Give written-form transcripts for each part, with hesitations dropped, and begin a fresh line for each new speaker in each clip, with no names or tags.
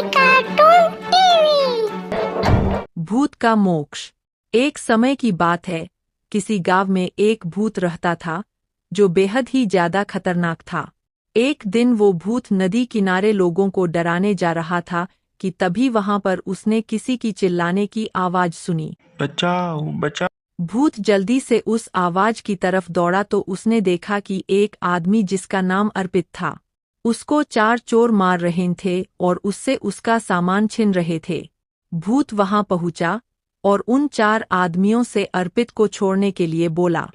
Cartoon TV.
भूत का मोक्ष। एक समय की बात है, किसी गांव में एक भूत रहता था जो बेहद ही ज्यादा खतरनाक था। एक दिन वो भूत नदी किनारे लोगों को डराने जा रहा था कि तभी वहां पर उसने किसी की चिल्लाने की आवाज सुनी।
बचाओ बचाओ।
भूत जल्दी से उस आवाज की तरफ दौड़ा तो उसने देखा कि एक आदमी जिसका नाम अर्पित था, उसको 4 चोर मार रहे थे और उससे उसका सामान छीन रहे थे। भूत वहां पहुंचा और उन 4 आदमियों से अर्पित को छोड़ने के लिए बोला।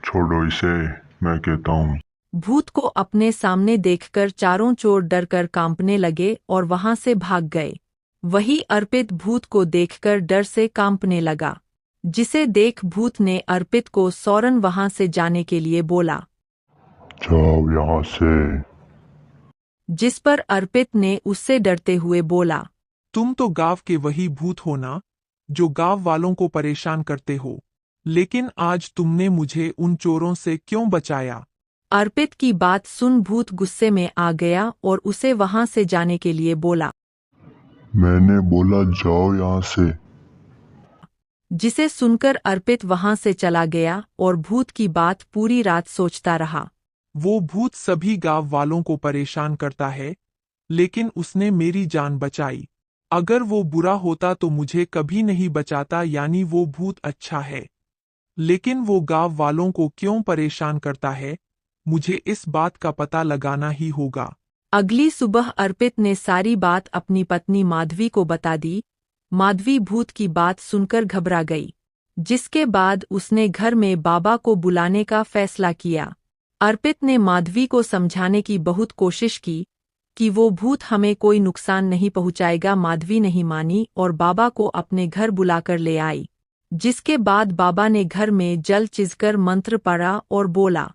छोड़ो इसे, मैं कहता हूँ।
भूत को अपने सामने देखकर चारों चोर डरकर कांपने लगे और वहां से भाग गए। वही अर्पित भूत को देखकर डर से कांपने लगा, जिसे देख भूत ने अर्पित को सौरन वहां से जाने के लिए बोला।
जाओ यहाँ से।
जिस पर अर्पित ने उससे डरते हुए बोला,
तुम तो गांव के वही भूत हो ना, जो गांव वालों को परेशान करते हो। लेकिन आज तुमने मुझे उन चोरों से क्यों बचाया?
अर्पित की बात सुन भूत गुस्से में आ गया और उसे वहां से जाने के लिए बोला।
मैंने बोला जाओ यहाँ से।
जिसे सुनकर अर्पित वहां से चला गया और भूत की बात पूरी रात सोचता रहा।
वो भूत सभी गांव वालों को परेशान करता है, लेकिन उसने मेरी जान बचाई। अगर वो बुरा होता तो मुझे कभी नहीं बचाता, यानी वो भूत अच्छा है। लेकिन वो गांव वालों को क्यों परेशान करता है, मुझे इस बात का पता लगाना ही होगा।
अगली सुबह अर्पित ने सारी बात अपनी पत्नी माधवी को बता दी। माधवी भूत की बात सुनकर घबरा गई, जिसके बाद उसने घर में बाबा को बुलाने का फैसला किया। अर्पित ने माधवी को समझाने की बहुत कोशिश की कि वो भूत हमें कोई नुकसान नहीं पहुंचाएगा। माधवी नहीं मानी और बाबा को अपने घर बुलाकर ले आई, जिसके बाद बाबा ने घर में जल चिजकर मंत्र पढ़ा और बोला।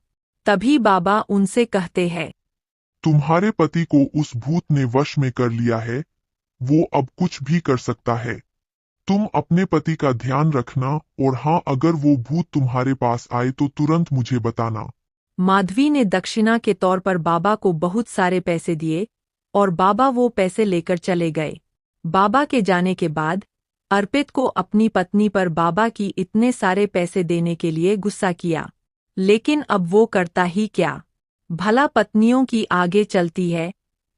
तभी बाबा उनसे कहते हैं,
तुम्हारे पति को उस भूत ने वश में कर लिया है, वो अब कुछ भी कर सकता है। तुम अपने पति का ध्यान रखना, और हाँ, अगर वो भूत तुम्हारे पास आए तो तुरंत मुझे बताना।
माधवी ने दक्षिणा के तौर पर बाबा को बहुत सारे पैसे दिए और बाबा वो पैसे लेकर चले गए। बाबा के जाने के बाद अर्पित को अपनी पत्नी पर बाबा की इतने सारे पैसे देने के लिए गुस्सा किया, लेकिन अब वो करता ही क्या। भला पत्नियों की आगे चलती है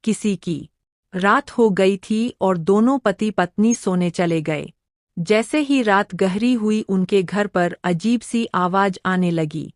किसी की। रात हो गई थी और दोनों पति पत्नी सोने चले गए। जैसे ही रात गहरी हुई उनके घर पर अजीब सी आवाज आने लगी।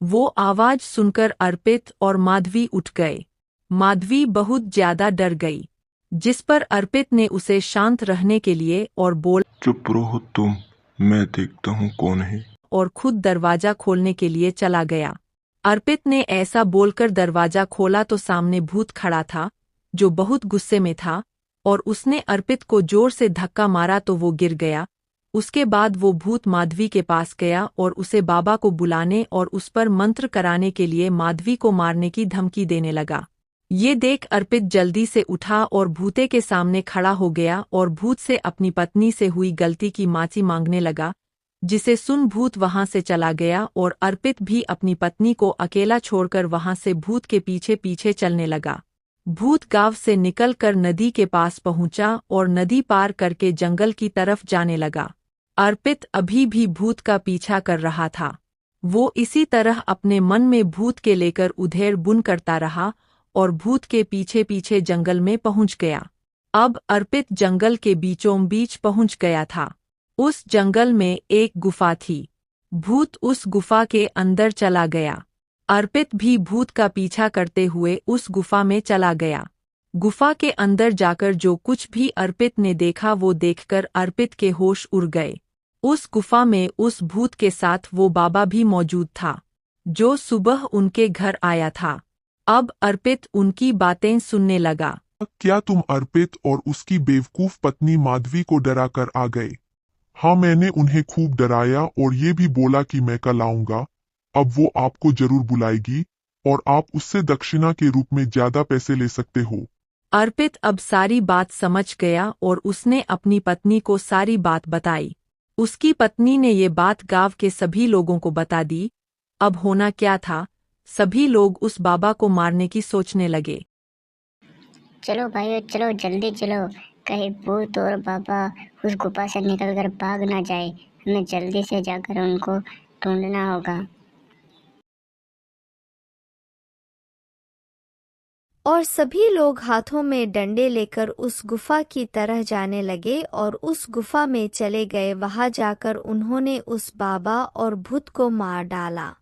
वो आवाज सुनकर अर्पित और माधवी उठ गए। माधवी बहुत ज्यादा डर गई, जिस पर अर्पित ने उसे शांत रहने के लिए और बोल,
चुप रहो तुम, मैं देखता हूँ कौन है।
और खुद दरवाजा खोलने के लिए चला गया। अर्पित ने ऐसा बोलकर दरवाजा खोला तो सामने भूत खड़ा था, जो बहुत गुस्से में था, और उसने अर्पित को जोर से धक्का मारा तो वो गिर गया। उसके बाद वो भूत माधवी के पास गया और उसे बाबा को बुलाने और उस पर मंत्र कराने के लिए माधवी को मारने की धमकी देने लगा। ये देख अर्पित जल्दी से उठा और भूते के सामने खड़ा हो गया और भूत से अपनी पत्नी से हुई गलती की माफी मांगने लगा, जिसे सुन भूत वहां से चला गया और अर्पित भी अपनी पत्नी को अकेला छोड़कर वहां से भूत के पीछे पीछे चलने लगा। भूत गांव से निकलकर नदी के पास पहुंचा और नदी पार करके जंगल की तरफ जाने लगा। अर्पित अभी भी भूत का पीछा कर रहा था। वो इसी तरह अपने मन में भूत के लेकर उधेड़ बुन करता रहा और भूत के पीछे पीछे जंगल में पहुंच गया। अब अर्पित जंगल के बीचों बीच पहुंच गया था। उस जंगल में एक गुफा थी। भूत उस गुफा के अंदर चला गया। अर्पित भी भूत का पीछा करते हुए उस गुफा में चला गया। गुफा के अंदर जाकर जो कुछ भी अर्पित ने देखा वो देखकर अर्पित के होश उड़ गए। उस गुफा में उस भूत के साथ वो बाबा भी मौजूद था, जो सुबह उनके घर आया था। अब अर्पित उनकी बातें सुनने लगा।
क्या तुम अर्पित और उसकी बेवकूफ पत्नी माधवी को डरा कर आ गए? हाँ, मैंने उन्हें खूब डराया और ये भी बोला कि मैं कल आऊंगा। अब वो आपको जरूर बुलाएगी और आप उससे दक्षिणा के रूप में ज्यादा पैसे ले सकते हो।
अर्पित अब सारी बात समझ गया और उसने अपनी पत्नी को सारी बात बताई। उसकी पत्नी ने ये बात गांव के सभी लोगों को बता दी। अब होना क्या था, सभी लोग उस बाबा को मारने की सोचने लगे।
चलो भाइयों चलो, जल्दी चलो, कहीं भूत और बाबा उस गुफा से निकलकर भाग ना जाए। हमें जल्दी से जाकर उनको ढूंढना होगा।
और सभी लोग हाथों में डंडे लेकर उस गुफा की तरह जाने लगे और उस गुफा में चले गए। वहां जाकर उन्होंने उस बाबा और भूत को मार डाला।